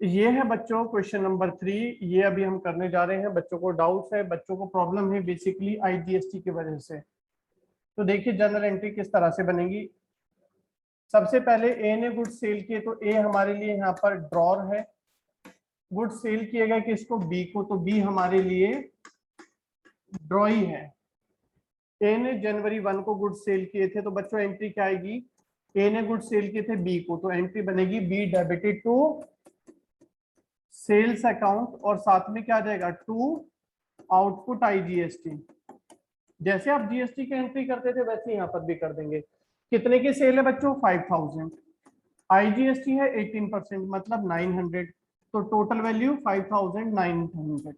ये है बच्चों क्वेश्चन नंबर 3। ये अभी हम करने जा रहे हैं। बच्चों को डाउट्स है, बच्चों को प्रॉब्लम है बेसिकली आईजीएसटी की वजह से। तो देखिए जनरल एंट्री किस तरह से बनेगी। सबसे पहले ए ने गुड्स सेल किए, तो ए हमारे लिए यहाँ पर ड्रॉर है। गुड्स सेल किए गए किसको, बी को, तो बी हमारे लिए ड्रॉई है। ए ने जनवरी 1 को गुड्स सेल किए थे, तो बच्चों एंट्री क्या आएगी, ए ने गुड्स सेल किए थे बी को, तो एंट्री बनेगी B debited to sales account, और साथ में क्या आ जाएगा, टू आउटपुट आईजीएसटी। जैसे आप जीएसटी की एंट्री करते थे वैसे यहाँ पर भी कर देंगे। कितने की सेल है बच्चों, 5000। आईजीएसटी है 18%, मतलब 900, तो टोटल वैल्यू 5900।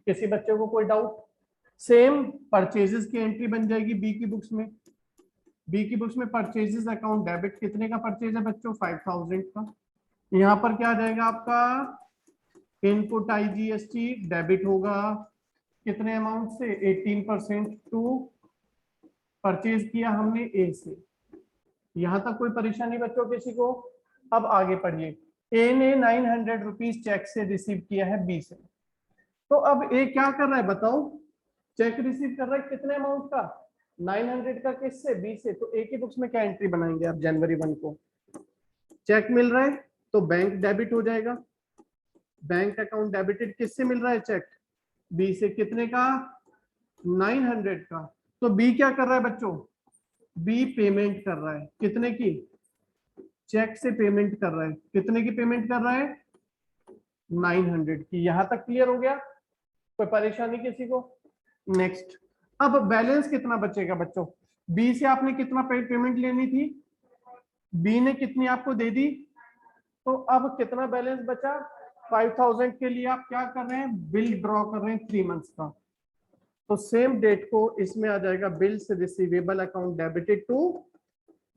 किसी बच्चे को कोई डाउट। सेम परचेजेस की एंट्री बन जाएगी बी की बुक्स में। बी की बुक्स में परचेजेस अकाउंट डेबिट, कितने का परचेज है बच्चों, 5000 का। यहाँ पर क्या आ जाएगा आपका, इनपुट आईजीएसटी डेबिट होगा कितने अमाउंट से, 18% टू परचेज किया हमने ए से। यहां तक कोई परेशानी बच्चों किसी को। अब आगे पढ़िए। ए ने 900 रुपीज चेक से रिसीव किया है बी से। तो अब ए क्या कर रहा है बताओ, चेक रिसीव कर रहा है कितने अमाउंट का, 900 का, किससे, बी से। तो ए की बुक्स में क्या एंट्री बनाएंगे आप, जनवरी 1 को चेक मिल रहा है तो बैंक डेबिट हो जाएगा। बैंक अकाउंट डेबिटेड, किससे मिल रहा है चेक, बी से, कितने का, 900 का। तो बी क्या कर रहा है बच्चों, बी पेमेंट कर रहा है कितने की, चेक से पेमेंट कर रहा है, कितने की पेमेंट कर रहा है, 900 की। यहां तक क्लियर हो गया, कोई परेशानी किसी को। नेक्स्ट, अब बैलेंस कितना बचेगा बच्चों, बी से आपने कितना पेमेंट लेनी थी, बी ने कितनी आपको दे दी, तो अब कितना बैलेंस बचा, 5000 के लिए आप क्या कर रहे हैं, बिल ड्रॉ कर रहे हैं 3 मंथ्स का। तो सेम डेट को इसमें आ जाएगा bills receivable account debited to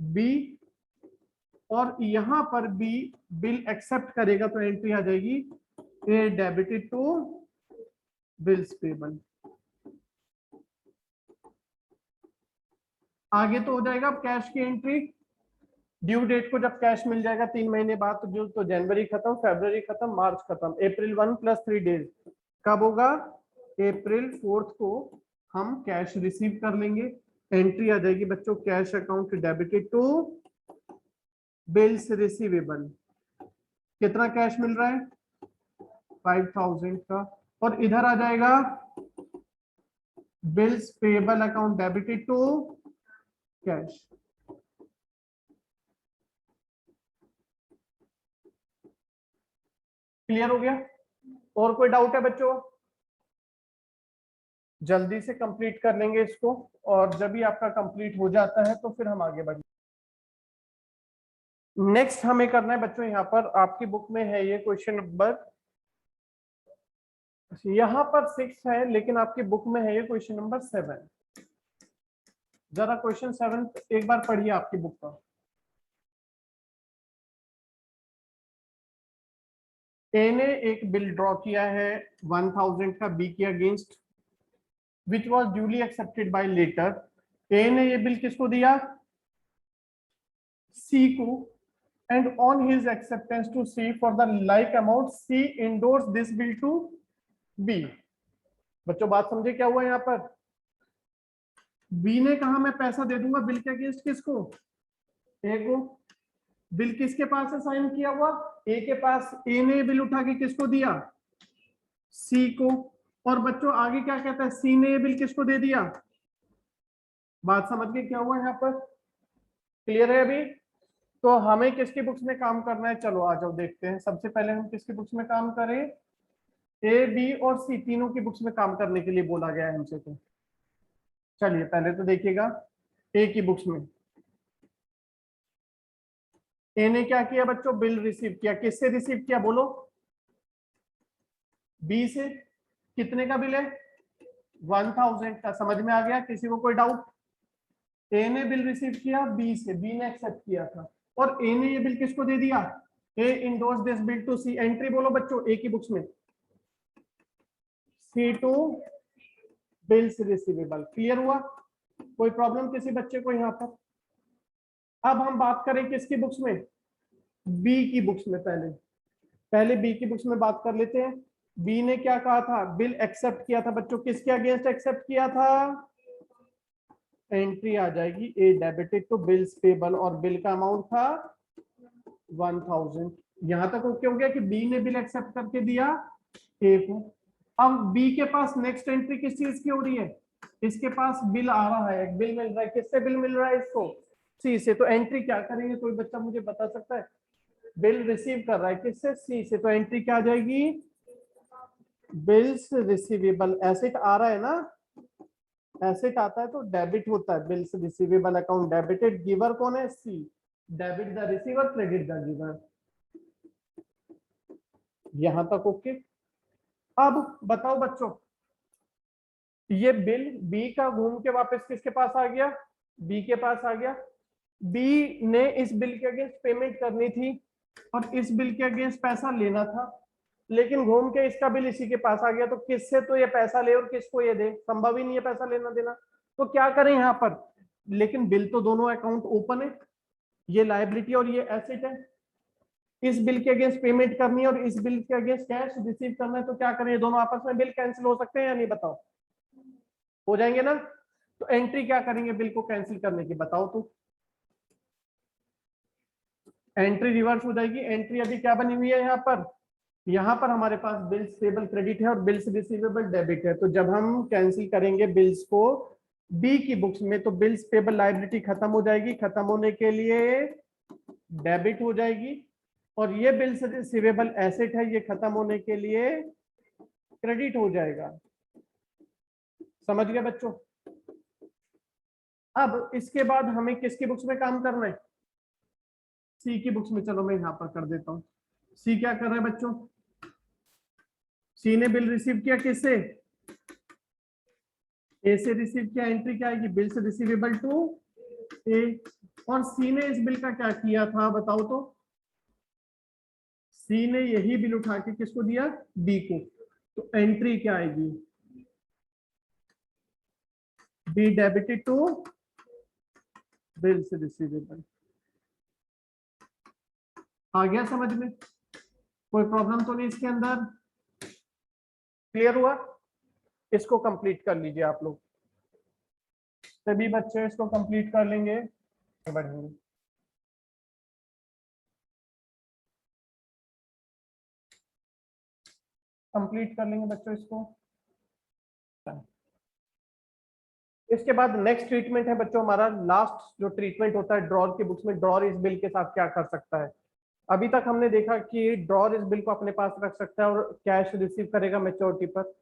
B, और यहां पर बी बिल एक्सेप्ट करेगा तो एंट्री आ जाएगी ए डेबिटेड टू बिल्स पेबल। आगे तो हो जाएगा अब कैश की एंट्री। ड्यू डेट को जब कैश मिल जाएगा 3 महीने बाद, तो जो तो जनवरी खत्म, फरवरी खत्म, मार्च खत्म, अप्रैल 1 प्लस 3 डेज कब होगा, अप्रैल 4 को हम कैश रिसीव कर लेंगे। एंट्री आ जाएगी बच्चों cash account debited to bills receivable. कितना कैश मिल रहा है, 5000 का, और इधर आ जाएगा bills payable account debited to cash. Clear हो गया। और कोई डाउट है बच्चों, जल्दी से कंप्लीट कर लेंगे इसको, और जब भी आपका कंप्लीट हो जाता है तो फिर हम आगे बढ़ेंगे। नेक्स्ट हमें करना है बच्चों, यहाँ पर आपकी बुक में है ये क्वेश्चन नंबर, यहाँ पर 6 है लेकिन आपकी बुक में है ये क्वेश्चन नंबर 7। जरा क्वेश्चन 7 एक बार पढ़िए आपकी बुक का। ए ने एक बिल ड्रॉ किया है 1000 का बी के against, which was duly accepted by letter. A ने ये बिल किसको दिया, सी को, and on his acceptance to C for the like amount, C endorsed this bill to B। बच्चों बात समझे क्या हुआ यहाँ पर, B ने कहा मैं पैसा दे दूंगा बिल के अगेंस्ट किसको, ए को। बिल किसके पास है साइन किया हुआ, ए के पास। ए ने बिल उठा के किसको दिया, सी को। और बच्चों आगे क्या कहता है, सी ने ये बिल किसको दे दिया। बात समझ गए क्या हुआ यहाँ पर, क्लियर है अभी। तो हमें किसकी बुक्स में काम करना है, चलो आ जाओ देखते हैं। सबसे पहले हम किसकी बुक्स में काम करें, ए बी और सी तीनों की बुक्स में काम करने के लिए बोला गया है हमसे। तो चलिए पहले तो देखिएगा ए की बुक्स में। ए ने क्या किया बच्चों, बिल रिसीव किया, किससे रिसीव किया बोलो, बी से। कितने का बिल है, 1000 का। समझ में आ गया किसी को कोई डाउट। ए ने बिल रिसीव किया बी से, बी ने एक्सेप्ट किया था, और ए ने ये बिल किसको दे दिया, A endorse this bill to C. Entry बोलो बच्चों ए की बुक्स में, C to bills receivable. Clear हुआ, कोई प्रॉब्लम किसी बच्चे को यहाँ पर। अब हम बात करें किसकी बुक्स में, बी की बुक्स में। पहले पहले बी की बुक्स में बात कर लेते हैं। बी ने क्या कहा था, बिल एक्सेप्ट किया था बच्चों, किसके अगेंस्ट एक्सेप्ट किया था, एंट्री आ जाएगी ए डेबिटेड टू बिल्स पेबल और बिल का अमाउंट था 1000। यहां तक ओके हो गया कि बी ने बिल एक्सेप्ट करके दिया ए को। अब बी के पास नेक्स्ट एंट्री किस चीज की हो रही है, इसके पास बिल आ रहा है, एक बिल मिल रहा है, किससे बिल मिल रहा है इसको, सी से। तो एंट्री क्या करेंगे, कोई बच्चा मुझे बता सकता है, बिल रिसीव कर रहा है किससे, सी से, तो एंट्री क्या आ जाएगी, बिल्स रिसीवेबल। एसेट आ रहा है ना, एसेट आता है तो डेबिट होता है, bills receivable account debited, giver कौन है, C, debit the receiver credit the giver. यहां तक ओके। अब बताओ बच्चों, ये बिल बी का घूम के वापस किसके पास आ गया, बी के पास आ गया। बी ने इस बिल के अगेंस्ट पेमेंट करनी थी और इस बिल के अगेंस्ट पैसा लेना था, लेकिन घूम के इसका बिल इसी के पास आ गया, तो किससे तो ये पैसा ले और किसको ये दे, संभव ही नहीं है पैसा लेना देना। तो क्या करें यहाँ पर, लेकिन बिल तो दोनों अकाउंट ओपन है, ये लायबिलिटी और ये एसेट है, इस बिल के अगेंस्ट पेमेंट करनी है और इस बिल के अगेंस्ट कैश रिसीव करना है, तो क्या करें, दोनों आपस में बिल कैंसिल हो सकते हैं या नहीं, बताओ, हो जाएंगे ना। तो एंट्री क्या करेंगे बिल को कैंसिल करने की, बताओ तो, एंट्री रिवर्स हो जाएगी। एंट्री अभी क्या बनी हुई है यहाँ पर हमारे पास बिल्स पेबल क्रेडिट है और बिल्स रिसीवेबल डेबिट है। तो जब हम कैंसिल करेंगे बिल्स को बी की बुक्स में, तो बिल्स पेबल लायबिलिटी खत्म हो जाएगी, खत्म होने के लिए डेबिट हो जाएगी, और ये बिल्स रिसीवेबल एसेट है, ये खत्म होने के लिए क्रेडिट हो जाएगा। समझ गए बच्चों। अब इसके बाद हमें किसकी बुक्स में काम करना है, सी की बुक्स में। चलो मैं यहां पर कर देता हूं। सी क्या कर रहा है बच्चों, सी ने बिल रिसीव किया किससे, ए से रिसीव किया, एंट्री क्या आएगी, बिल्स रिसीवेबल टू ए। और सी ने इस बिल का क्या किया था बताओ तो, सी ने यही बिल उठा के किसको दिया, बी को। तो एंट्री क्या आएगी, B debited to bills receivable. आ गया समझ में, कोई प्रॉब्लम तो नहीं इसके अंदर, क्लियर हुआ। इसको कंप्लीट कर लीजिए आप लोग, सभी बच्चे इसको कंप्लीट कर लेंगे, बढ़ेंगे। कंप्लीट कर लेंगे बच्चों इसको। इसके बाद नेक्स्ट ट्रीटमेंट है बच्चों हमारा, लास्ट जो ट्रीटमेंट होता है ड्रॉर की बुक्स में, ड्रॉर इस बिल के साथ क्या कर सकता है। अभी तक हमने देखा कि ड्रॉर इस बिल को अपने पास रख सकता है और कैश रिसीव करेगा मैच्योरिटी पर,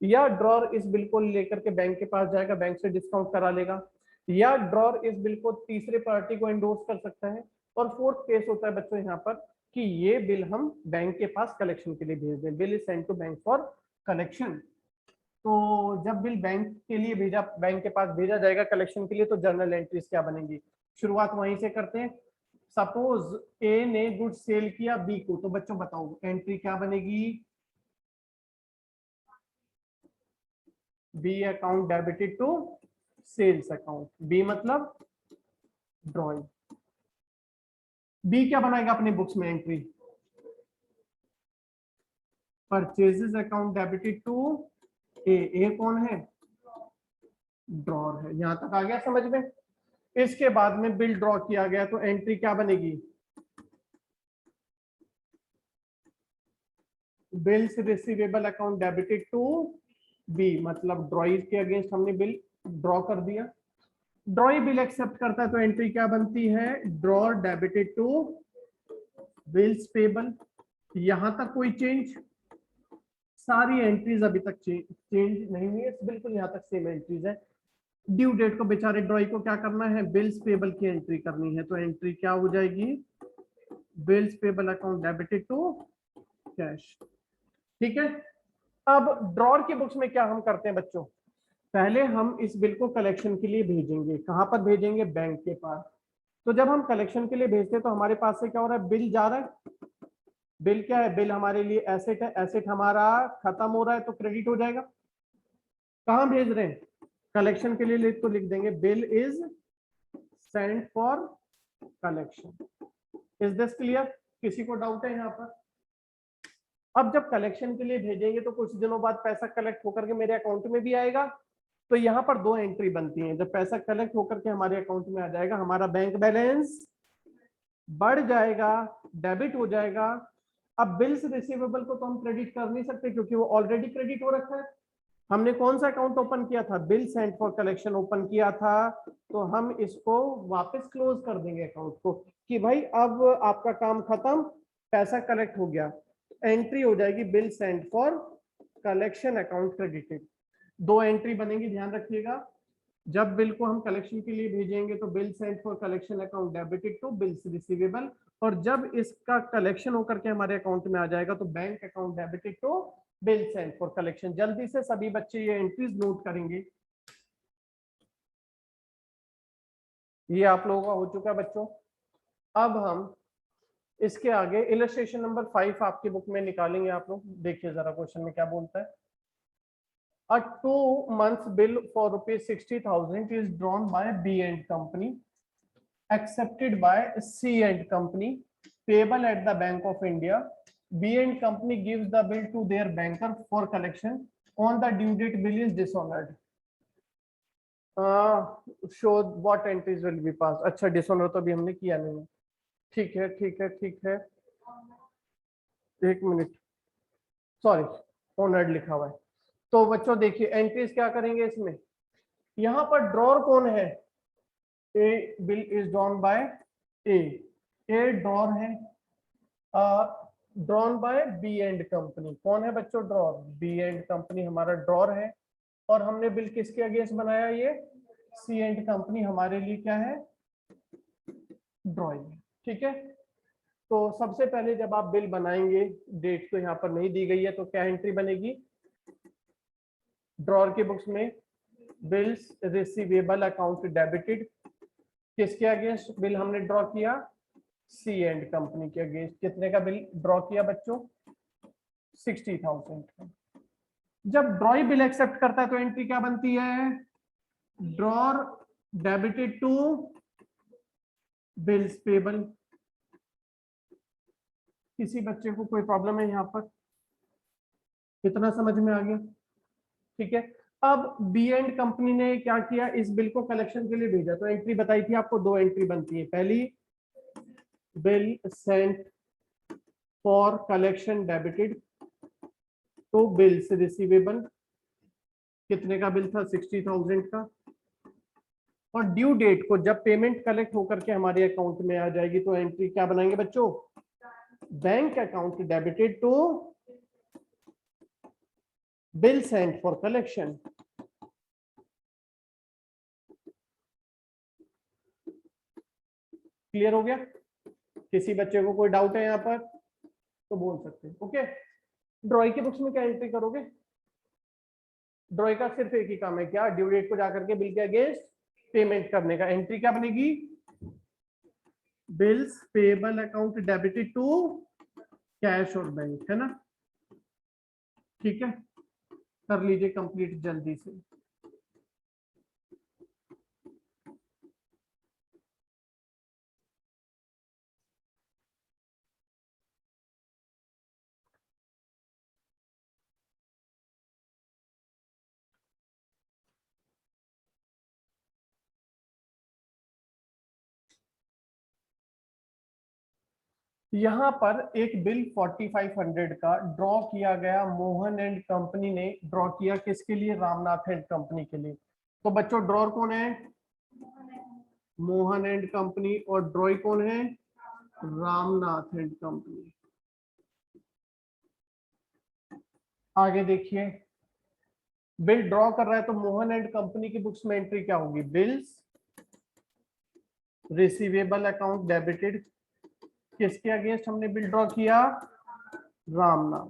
या ड्रॉर इस बिल को लेकर के बैंक के पास जाएगा, बैंक से डिस्काउंट करा लेगा, या ड्रॉर इस बिल को तीसरे पार्टी को एंडोर्स कर सकता है। और फोर्थ केस होता है बच्चों यहाँ पर कि ये बिल हम बैंक के पास कलेक्शन के लिए भेज दें, bill is send to bank for collection. तो जब बिल बैंक के लिए भेजा, बैंक के पास भेजा जाएगा कलेक्शन के लिए, तो जर्नल एंट्रीज क्या बनेंगी, शुरुआत वहीं से करते हैं। सपोज ए ने गुड सेल किया बी को, तो बच्चों बताओ एंट्री क्या बनेगी, B account debited to sales account, B मतलब ड्रॉइंग। बी क्या बनाएगा अपनी बुक्स में entry, purchases account debited to A कौन है, ड्रॉर है। यहां तक आ गया समझ में। इसके बाद में बिल ड्रॉ किया गया, तो एंट्री क्या बनेगी, bills receivable account debited to B, मतलब ड्रॉइज के अगेंस्ट हमने बिल ड्रॉ कर दिया, ड्रॉई बिल एक्सेप्ट करता है, तो एंट्री क्या बनती है, drawee debited to bills payable. यहां तक कोई चेंज, सारी एंट्रीज अभी तक चेंज नहीं हुई है, बिल्कुल यहाँ तक सेम एंट्रीज है। ड्यू डेट को बेचारे ड्रॉई को क्या करना है, बिल्स पेबल की एंट्री करनी है, तो एंट्री क्या हो जाएगी, bills payable account debited to cash. ठीक है। अब ड्रॉर की बुक्स में क्या हम करते हैं बच्चों, पहले हम इस बिल को कलेक्शन के लिए भेजेंगे, कहां पर भेजेंगे, बैंक के पास। तो जब हम कलेक्शन के लिए भेजते हैं तो हमारे पास से क्या हो रहा है, बिल जा रहा है, बिल क्या है, बिल हमारे लिए एसेट है, एसेट हमारा खत्म हो रहा है तो क्रेडिट हो जाएगा। कहां भेज रहे हैं, कलेक्शन के लिए, तो लिख देंगे bill is sent for collection. Is this clear, किसी को डाउट है यहाँ पर, अब जब कलेक्शन के लिए भेजेंगे तो कुछ दिनों बाद पैसा कलेक्ट होकर के मेरे अकाउंट में भी आएगा। तो यहाँ पर दो एंट्री बनती हैं। जब पैसा कलेक्ट होकर के हमारे अकाउंट में आ जाएगा, हमारा बैंक बैलेंस बढ़ जाएगा, डेबिट हो जाएगा। अब बिल्स रिसीवेबल को तो हम क्रेडिट कर नहीं सकते क्योंकि वो ऑलरेडी क्रेडिट हो रखा है। हमने कौन सा अकाउंट ओपन किया था? Bill sent for collection open किया था। तो हम इसको वापस क्लोज कर देंगे अकाउंट को कि भाई अब आपका काम खत्म, पैसा कलेक्ट हो गया। एंट्री हो जाएगी bill sent for collection account credited. दो एंट्री बनेगी, ध्यान रखिएगा। जब बिल को हम कलेक्शन के लिए भेजेंगे तो bill sent for collection account debited to bills receivable, और जब इसका कलेक्शन होकर के हमारे अकाउंट में आ जाएगा तो bank account debited to bill sent for collection. जल्दी से सभी बच्चे ये एंट्रीज नोट करेंगे। ये आप लोगों का हो चुका है बच्चों। अब हम इसके आगे इलस्ट्रेशन नंबर 5 आपकी बुक में निकालेंगे। आप लोग देखिए जरा क्वेश्चन में क्या बोलता है। A 2 month bill for ₹60,000 is drawn by B and Company, accepted by C and Company, payable at the Bank of India. B and Company gives the bill to their banker for collection. On the due date, bill is dishonored. Show what entries will be passed. अच्छा, dishonour तो अभी हमने किया नहीं है। ठीक है ठीक है ठीक है, एक मिनट, सॉरी, ऑनर्ड लिखा हुआ है। तो बच्चों देखिए एंट्रीज क्या करेंगे इसमें। यहाँ पर ड्रॉर कौन है? A bill is drawn by a drawer है, drawn by B and company. कौन है बच्चों? ड्रॉर, बी एंड कंपनी हमारा ड्रॉर है। और हमने बिल किसके अगेंस्ट बनाया? ये सी एंड कंपनी हमारे लिए क्या है? ड्रॉइंग। ठीक है, तो सबसे पहले जब आप बिल बनाएंगे, डेट तो यहाँ पर नहीं दी गई है, तो क्या एंट्री बनेगी ड्रॉर की बुक्स में? Bills receivable account debited. किसके अगेंस्ट बिल हमने ड्रॉ किया? सी एंड कंपनी के अगेंस्ट। कितने का बिल ड्रॉ किया बच्चों? 60,000 का। जब ड्रॉई बिल एक्सेप्ट करता है तो एंट्री क्या बनती है? Drawer debited to bills payable. किसी बच्चे को कोई प्रॉब्लम है यहाँ पर? कितना समझ में आ गया? ठीक है। अब बी एंड कंपनी ने क्या किया? इस बिल को कलेक्शन के लिए भेजा। तो एंट्री बताई थी आपको, दो एंट्री बनती है। पहली, bill sent for collection debited to bills receivable. कितने का बिल था? 60,000 का। और ड्यू डेट को जब पेमेंट कलेक्ट होकर के हमारे अकाउंट में आ जाएगी तो एंट्री क्या बनाएंगे बच्चों? Bank account debited to bill sent for collection. Clear हो गया? किसी बच्चे को कोई डाउट है यहाँ पर तो बोल सकते हैं। ओके, ड्रॉइंग की बुक्स में क्या एंट्री करोगे? ड्रॉइंग का सिर्फ एक ही काम है, क्या? ड्यू डेट को जाकर के बिल के अगेंस्ट पेमेंट करने का। एंट्री क्या बनेगी? Bills payable account debited to cash और बैंक, है ना? ठीक है, कर लीजिए कंप्लीट जल्दी से। यहाँ पर एक बिल 4500 का ड्रॉ किया गया। मोहन एंड कंपनी ने ड्रॉ किया किसके लिए? रामनाथ एंड कंपनी के लिए। तो बच्चों ड्रॉर कौन है? Mohan and company. और ड्रॉई कौन है? Ramnath and company. आगे देखिए, बिल ड्रॉ कर रहा है तो मोहन एंड कंपनी की बुक्स में एंट्री क्या होगी? Bills receivable account debited. किसके अगेंस्ट हमने बिल ड्रॉ किया? रामनाथ।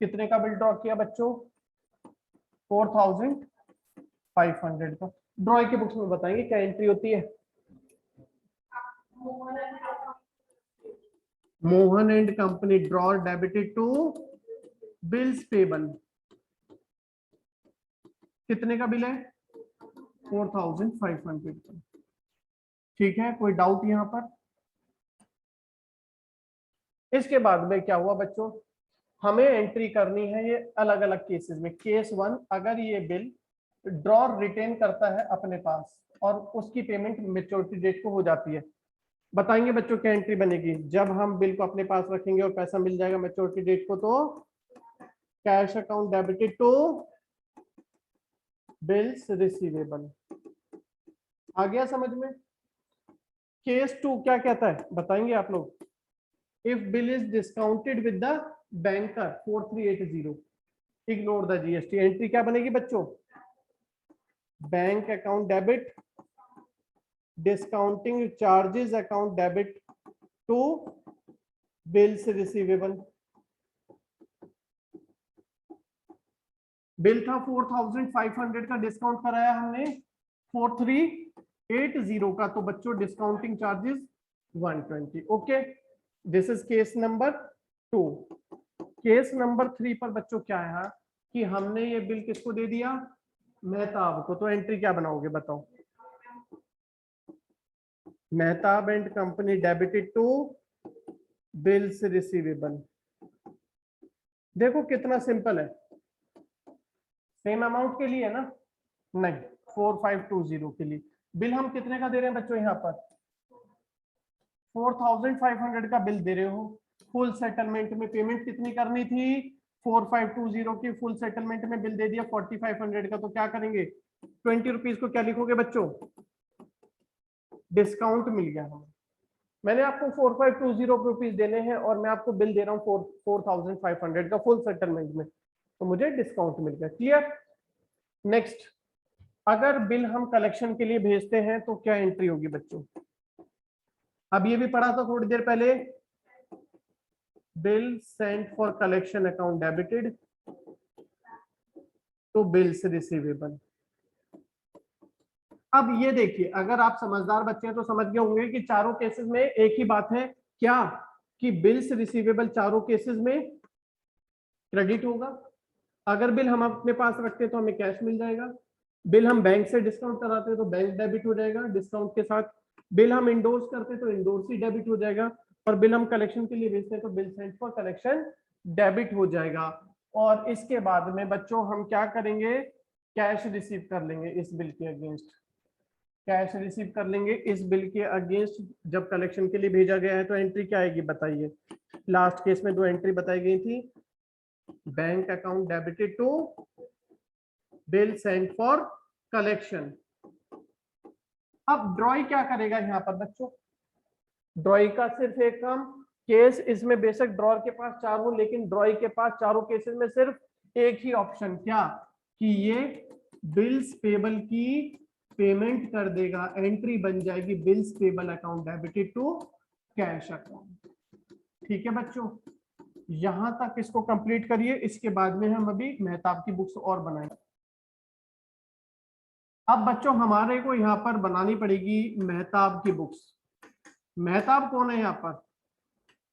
कितने का बिल ड्रॉ किया बच्चों? 4,500 का। ड्रॉ की बुक्स में बताएंगे क्या एंट्री होती है। Mohan and company drawee debited to bills payable. कितने का बिल है? 4,500 का। ठीक है, कोई डाउट यहाँ पर? इसके बाद में क्या हुआ बच्चों, हमें एंट्री करनी है ये अलग अलग केसेस में। केस 1, अगर ये बिल ड्रॉर रिटेन करता है अपने पास और उसकी पेमेंट मेच्योरिटी डेट को हो जाती है, बताएंगे बच्चों क्या एंट्री बनेगी। जब हम बिल को अपने पास रखेंगे और पैसा मिल जाएगा मेच्योरिटी डेट को, तो cash account debited to bills receivable. आ गया समझ में। केस 2 क्या कहता है बताएंगे आप लोग। If bill is discounted with the banker 4380, ignore the GST. Entry क्या बनेगी बच्चों, bank account debit discounting charges account debit to bills receivable. Bill था 4500 का, डिस्काउंट कराया हमने 4380 का, तो बच्चों discounting charges 120। Okay, this is case number 2। Case number 3 पर बच्चों क्या है कि हमने ये बिल किसको दे दिया, मेहताब को। तो एंट्री क्या बनाओगे बताओ, Mehtab and company debited to bills receivable. देखो कितना सिंपल है, सेम अमाउंट के लिए ना, नहीं 4520 के लिए। बिल हम कितने का दे रहे हैं बच्चों, यहाँ पर 4500 का बिल दे रहे हो। फुल सेटलमेंट में पेमेंट कितनी करनी थी, 4520 की फुल सेटलमेंट में बिल दे दिया 4500 का, तो क्या करेंगे 20 रुपीज को क्या लिखोगे बच्चों, डिस्काउंट मिल गया हमें। मैंने आपको 4520 रुपीज देने हैं और मैं आपको बिल दे रहा हूँ 4500 का फुल सेटलमेंट में, तो मुझे डिस्काउंट मिल गया। क्लियर। नेक्स्ट, अगर बिल हम कलेक्शन के लिए भेजते हैं तो क्या एंट्री होगी बच्चों, अब ये भी पढ़ा था थोड़ी देर पहले, bill sent for collection account debited to bills receivable. अब ये देखिए, अगर आप समझदार बच्चे हैं तो समझ गए होंगे कि चारों केसेस में एक ही बात है, क्या कि बिल्स रिसीवेबल चारों केसेस में क्रेडिट होगा। अगर बिल हम अपने पास रखते हैं तो हमें कैश मिल जाएगा, बिल हम बैंक से डिस्काउंट कराते हैं तो बैंक डेबिट हो जाएगा डिस्काउंट के साथ, बिल हम इंडोर्स करते हैं तो इंडोर्स ही डेबिट हो जाएगा, और बिल हम कलेक्शन के लिए भेजते हैं तो bill sent for collection debit हो जाएगा। और इसके बाद में बच्चों हम क्या करेंगे, कैश रिसीव कर लेंगे इस बिल के अगेंस्ट, कैश रिसीव कर लेंगे इस बिल के अगेंस्ट जब कलेक्शन के लिए भेजा गया है। तो एंट्री क्या आएगी बताइए, लास्ट केस में दो एंट्री बताई गई थी, bank account debited to bill sent for collection. अब ड्रॉई क्या करेगा यहाँ पर बच्चों, ड्रॉई का सिर्फ एक काम, केस इसमें बेशक ड्रॉर के पास चार हो, लेकिन ड्रॉई के पास चारों केसेस में सिर्फ एक ही ऑप्शन, क्या कि ये बिल्स पेबल की पेमेंट कर देगा, एंट्री बन जाएगी bills payable account debited to cash account. ठीक है बच्चों, यहां तक इसको कंप्लीट करिए, इसके बाद में हम अभी मेहताब की बुक्स और बनाएंगे। अब बच्चों हमारे को यहाँ पर बनानी पड़ेगी मेहताब की बुक्स। मेहताब कौन है यहाँ पर,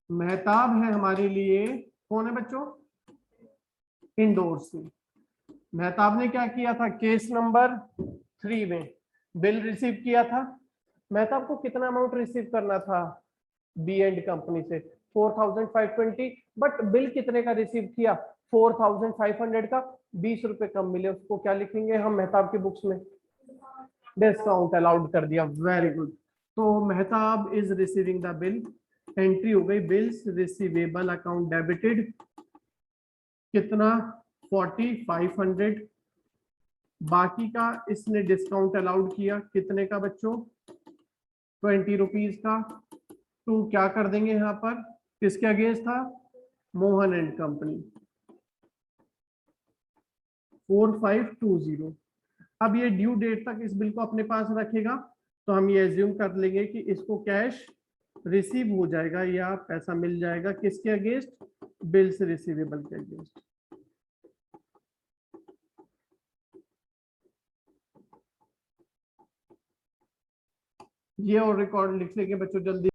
मेहताब है हमारे लिए, कौन है बच्चों, इंडोर्स। मेहताब ने क्या किया था, केस नंबर 3 में बिल रिसीव किया था। मेहताब को कितना अमाउंट रिसीव करना था बी एंड कंपनी से, 4520, बट बिल कितने का रिसीव किया 4500 का, 20 रुपए कम मिले, उसको क्या लिखेंगे हम मेहताब की बुक्स में, डिस्काउंट अलाउड कर दिया। वेरी गुड, तो Mehtab is receiving the bill, entry हो गई बिल्स रिसीवेबल अकाउंट डेबिटेड, कितना 4500, बाकी का इसने डिस्काउंट अलाउड किया कितने का बच्चों, 20 रुपीज का। तो क्या कर देंगे यहाँ पर, किसके अगेंस्ट था, मोहन एंड कंपनी 4520। अब ये ड्यू डेट तक इस बिल को अपने पास रखेगा, तो हम ये एज्यूम कर लेंगे कि इसको कैश रिसीव हो जाएगा या पैसा मिल जाएगा किसके अगेंस्ट, बिल्स रिसीवेबल के अगेंस्ट। ये और रिकॉर्ड लिख लेंगे बच्चों जल्दी।